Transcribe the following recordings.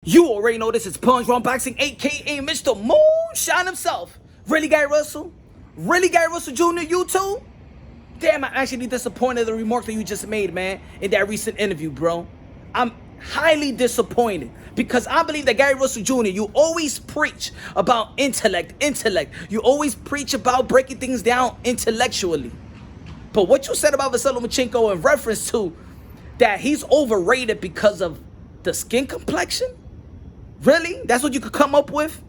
You already know this is Punch Wrong Boxing, a.k.a. Mr. Moonshine himself. Really, Gary Russell? Really, Gary Russell Jr., you too? Damn, I'm actually disappointed in the remark that you just made, man, in that recent interview, bro. I'm highly disappointed because I believe that Gary Russell Jr., you always preach about intellect. You always preach about breaking things down intellectually. But what you said about Vasyl Lomachenko in reference to that he's overrated because of the skin complexion? Really? That's what you could come up with?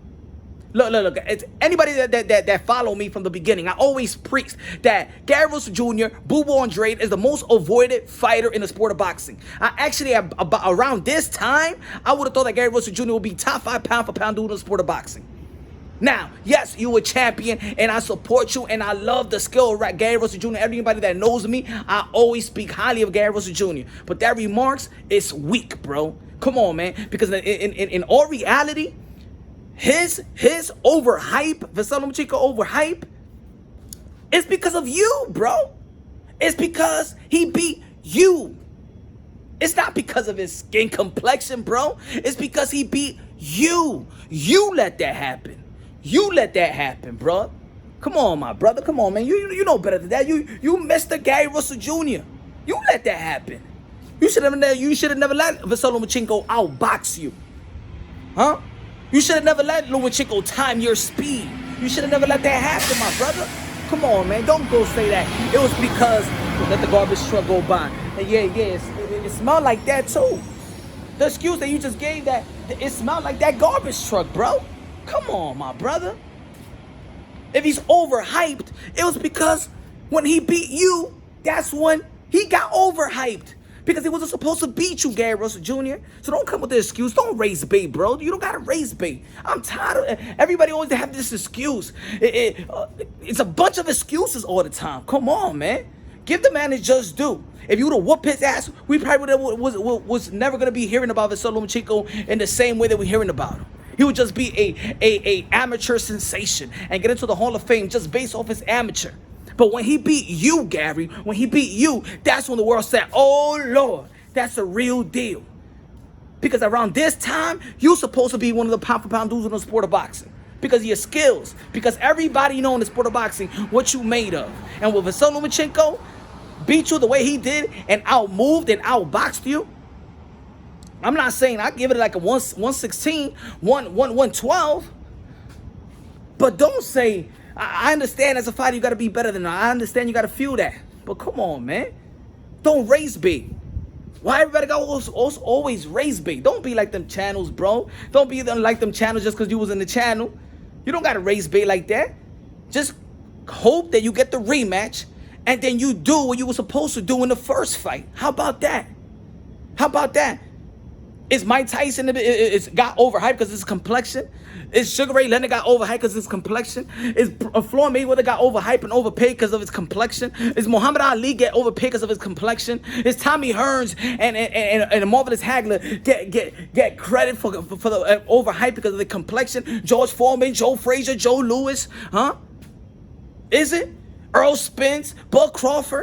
Look. It's anybody that follow me from the beginning, I always preach that Gary Russell Jr., Boo Andrade, is the most avoided fighter in the sport of boxing. I actually, about around this time, I would have thought that Gary Russell Jr. would be top 5 pound for pound dude in the sport of boxing. Now, yes, you a champion, and I support you, and I love the skill of Gary Russell Jr. Everybody that knows me, I always speak highly of Gary Russell Jr. But that remarks is weak, bro. Come on, man. Because in all reality, his overhype, Vasyl Lomachenko overhype, it's because of you, bro. It's because he beat you. It's not because of his skin complexion, bro. It's because he beat you. You let that happen. You let that happen, bro. Come on, my brother. Come on, man. You know better than that. You Mr. Gary Russell Jr. You let that happen. You should have never let Vasyl Lomachenko outbox you. Huh? You should have never let Lomachenko time your speed. You should have never let that happen, my brother. Come on, man. Don't go say that. It was because let the garbage truck go by. And yeah, it smelled like that too. The excuse that you just gave, that it smelled like that garbage truck, bro. Come on, my brother. If he's overhyped, it was because when he beat you, that's when he got overhyped. Because he wasn't supposed to beat you, Gary Russell Jr. So don't come with the excuse. Don't raise bait, bro. You don't got to raise bait. I'm tired of it. Everybody always have this excuse. It's a bunch of excuses all the time. Come on, man. Give the man his just due. If you would have whooped his ass, we probably was never going to be hearing about Vasyl Lomachenko in the same way that we're hearing about him. He would just be a amateur sensation and get into the Hall of Fame just based off his amateur. But when he beat you, Gary, when he beat you, that's when the world said, oh, Lord, that's a real deal. Because around this time, you're supposed to be one of the pound-for-pound dudes in the sport of boxing. Because of your skills. Because everybody know in the sport of boxing what you made of. And when Vasyl Lomachenko beat you the way he did and outmoved and outboxed you, I'm not saying I give it like a 116, 112. But don't say, I understand as a fighter you got to be better than that. I understand you got to feel that. But come on, man. Don't raise bait. Why everybody got always raise bait? Don't be like them channels, bro. Don't be like them channels just because you was in the channel. You don't got to raise bait like that. Just hope that you get the rematch and then you do what you were supposed to do in the first fight. How about that? How about that? Is Mike Tyson got overhyped because of his complexion? Is Sugar Ray Leonard got overhyped because of his complexion? Is Floyd Mayweather got overhyped and overpaid because of his complexion? Is Muhammad Ali get overpaid because of his complexion? Is Tommy Hearns and Marvelous Hagler get credit for the overhyped because of the complexion? George Foreman, Joe Frazier, Joe Louis, huh? Is it? Earl Spence, Bud Crawford?